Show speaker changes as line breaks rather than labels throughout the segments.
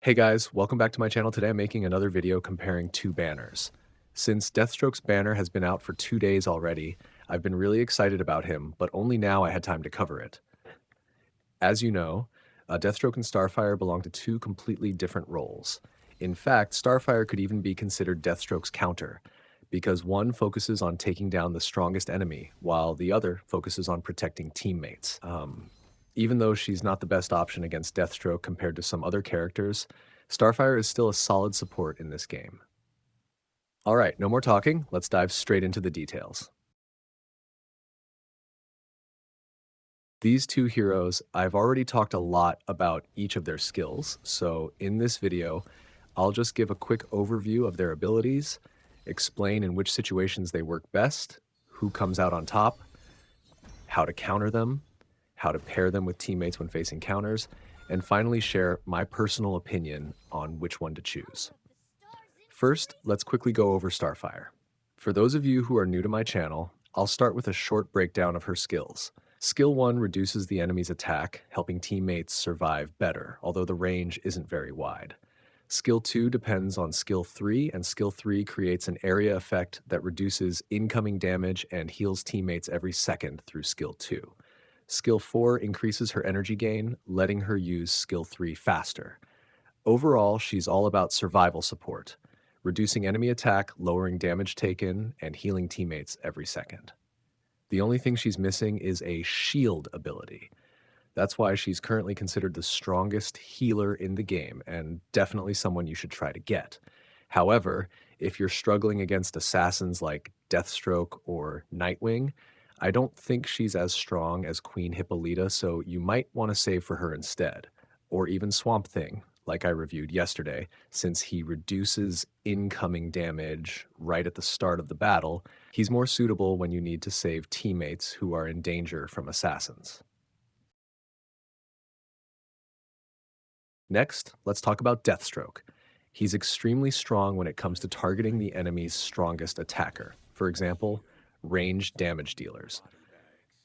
Hey guys, welcome back to my channel. Today I'm making another video comparing two banners. Since Deathstroke's banner has been out for 2 days already, I've been really excited about him, but only now I had time to cover it. As you know, Deathstroke and Starfire belong to two completely different roles. In fact, Starfire could even be considered Deathstroke's counter, because one focuses on taking down the strongest enemy, while the other focuses on protecting teammates. Even though she's not the best option against Deathstroke compared to some other characters, Starfire is still a solid support in this game. Alright, no more talking, let's dive straight into the details. These two heroes, I've already talked a lot about each of their skills, so in this video, I'll just give a quick overview of their abilities, explain in which situations they work best, who comes out on top, how to counter them, how to pair them with teammates when facing counters, and finally share my personal opinion on which one to choose. First, let's quickly go over Starfire. For those of you who are new to my channel, I'll start with a short breakdown of her skills. Skill 1 reduces the enemy's attack, helping teammates survive better, although the range isn't very wide. Skill 2 depends on Skill 3, and Skill 3 creates an area effect that reduces incoming damage and heals teammates every second through Skill 2. Skill 4 increases her energy gain, letting her use Skill 3 faster. Overall, she's all about survival support, reducing enemy attack, lowering damage taken, and healing teammates every second. The only thing she's missing is a shield ability. That's why she's currently considered the strongest healer in the game, and definitely someone you should try to get. However, if you're struggling against assassins like Deathstroke or Nightwing, I don't think she's as strong as Queen Hippolyta, so you might want to save for her instead. Or even Swamp Thing, like I reviewed yesterday, since he reduces incoming damage right at the start of the battle, he's more suitable when you need to save teammates who are in danger from assassins. Next, let's talk about Deathstroke. He's extremely strong when it comes to targeting the enemy's strongest attacker, for example, ranged damage dealers.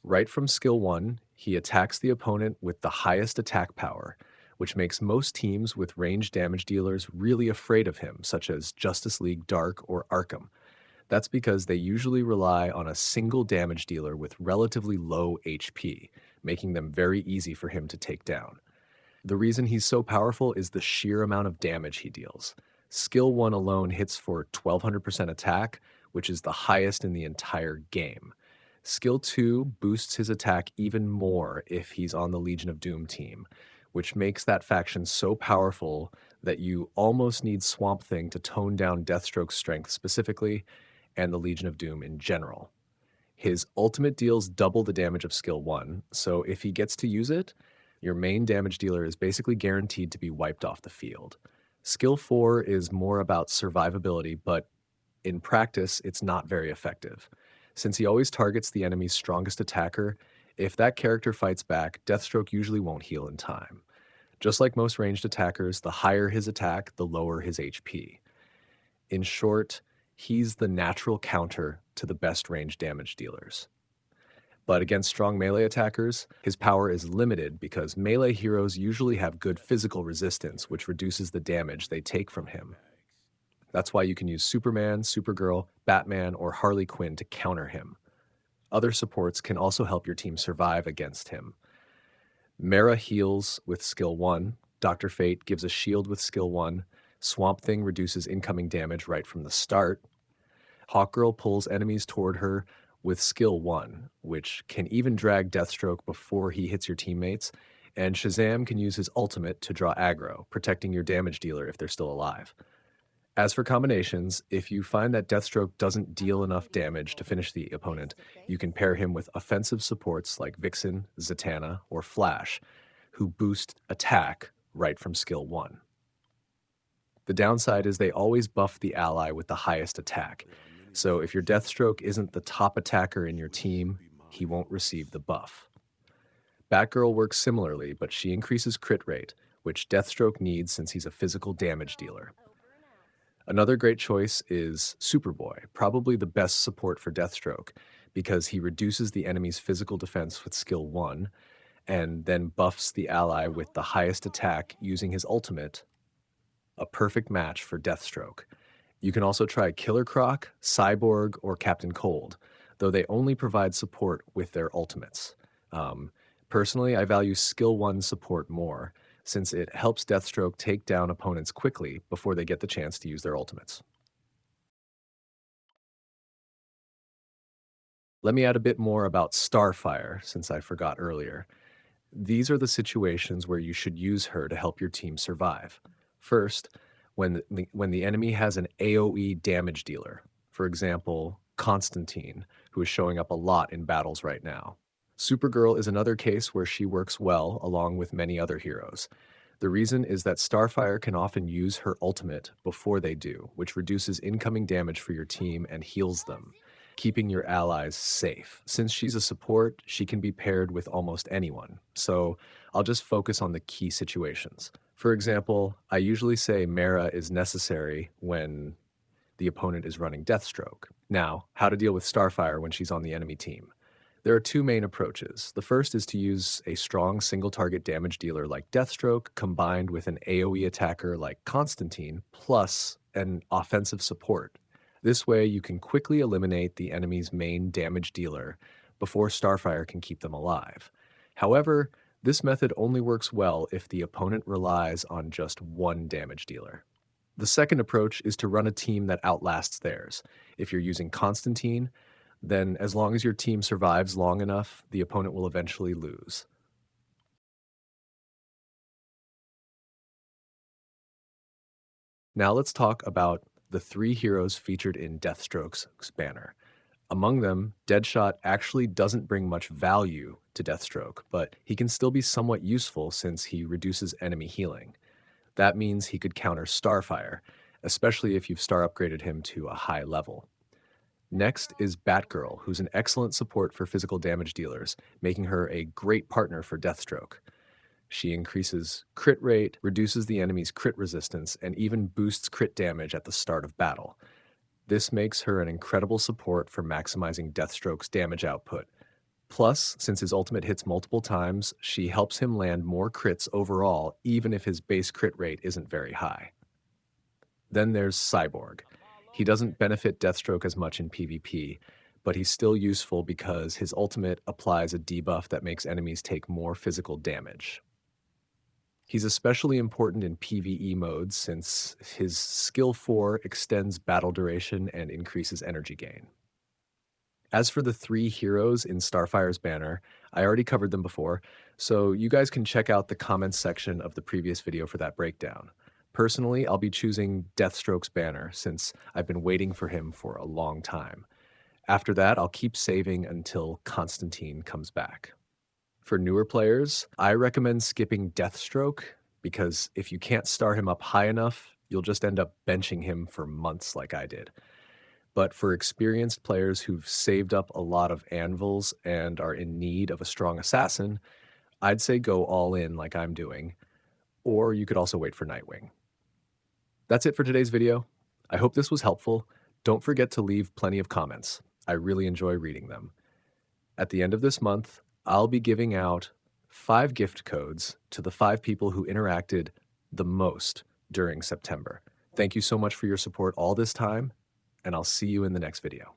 Right from skill 1, he attacks the opponent with the highest attack power, which makes most teams with ranged damage dealers really afraid of him, such as Justice League Dark or Arkham. That's because they usually rely on a single damage dealer with relatively low HP, making them very easy for him to take down. The reason he's so powerful is the sheer amount of damage he deals. Skill 1 alone hits for 1200% attack, which is the highest in the entire game. Skill 2 boosts his attack even more if he's on the Legion of Doom team, which makes that faction so powerful that you almost need Swamp Thing to tone down Deathstroke's strength specifically, and the Legion of Doom in general. His ultimate deals double the damage of Skill 1, so if he gets to use it, your main damage dealer is basically guaranteed to be wiped off the field. Skill 4 is more about survivability, but in practice, it's not very effective. Since he always targets the enemy's strongest attacker, if that character fights back, Deathstroke usually won't heal in time. Just like most ranged attackers, the higher his attack, the lower his HP. In short, he's the natural counter to the best ranged damage dealers. But against strong melee attackers, his power is limited because melee heroes usually have good physical resistance, which reduces the damage they take from him. That's why you can use Superman, Supergirl, Batman, or Harley Quinn to counter him. Other supports can also help your team survive against him. Mera heals with skill 1, Dr. Fate gives a shield with skill 1, Swamp Thing reduces incoming damage right from the start, Hawkgirl pulls enemies toward her with skill 1, which can even drag Deathstroke before he hits your teammates, and Shazam can use his ultimate to draw aggro, protecting your damage dealer if they're still alive. As for combinations, if you find that Deathstroke doesn't deal enough damage to finish the opponent, you can pair him with offensive supports like Vixen, Zatanna, or Flash, who boost attack right from skill 1. The downside is they always buff the ally with the highest attack, so if your Deathstroke isn't the top attacker in your team, he won't receive the buff. Batgirl works similarly, but she increases crit rate, which Deathstroke needs since he's a physical damage dealer. Another great choice is Superboy, probably the best support for Deathstroke, because he reduces the enemy's physical defense with skill 1, and then buffs the ally with the highest attack using his ultimate, a perfect match for Deathstroke. You can also try Killer Croc, Cyborg, or Captain Cold, though they only provide support with their ultimates. Um, Personally, I value Skill 1 support more, since it helps Deathstroke take down opponents quickly before they get the chance to use their ultimates. Let me add a bit more about Starfire, since I forgot earlier. These are the situations where you should use her to help your team survive. First, when the enemy has an AoE damage dealer, for example, Constantine, who is showing up a lot in battles right now. Supergirl is another case where she works well along with many other heroes. The reason is that Starfire can often use her ultimate before they do, which reduces incoming damage for your team and heals them, keeping your allies safe. Since she's a support, she can be paired with almost anyone. So I'll just focus on the key situations. For example, I usually say Mara is necessary when the opponent is running Deathstroke. Now, how to deal with Starfire when she's on the enemy team. There are two main approaches. The first is to use a strong single target damage dealer like Deathstroke combined with an AoE attacker like Constantine plus an offensive support. This way, you can quickly eliminate the enemy's main damage dealer before Starfire can keep them alive. However, this method only works well if the opponent relies on just one damage dealer. The second approach is to run a team that outlasts theirs. If you're using Constantine, then as long as your team survives long enough, the opponent will eventually lose. Now let's talk about the three heroes featured in Deathstroke's banner. Among them, Deadshot actually doesn't bring much value to Deathstroke, but he can still be somewhat useful since he reduces enemy healing. That means he could counter Starfire, especially if you've star upgraded him to a high level. Next is Batgirl, who's an excellent support for physical damage dealers, making her a great partner for Deathstroke. She increases crit rate, reduces the enemy's crit resistance, and even boosts crit damage at the start of battle. This makes her an incredible support for maximizing Deathstroke's damage output. Plus, since his ultimate hits multiple times, she helps him land more crits overall, even if his base crit rate isn't very high. Then there's Cyborg. He doesn't benefit Deathstroke as much in PvP, but he's still useful because his ultimate applies a debuff that makes enemies take more physical damage. He's especially important in PvE modes since his skill 4 extends battle duration and increases energy gain. As for the three heroes in Starfire's banner, I already covered them before, so you guys can check out the comments section of the previous video for that breakdown. Personally, I'll be choosing Deathstroke's banner since I've been waiting for him for a long time. After that, I'll keep saving until Constantine comes back. For newer players, I recommend skipping Deathstroke because if you can't star him up high enough, you'll just end up benching him for months like I did. But for experienced players who've saved up a lot of anvils and are in need of a strong assassin, I'd say go all in like I'm doing, or you could also wait for Nightwing. That's it for today's video. I hope this was helpful. Don't forget to leave plenty of comments. I really enjoy reading them. At the end of this month, I'll be giving out 5 gift codes to the 5 people who interacted the most during September. Thank you so much for your support all this time, and I'll see you in the next video.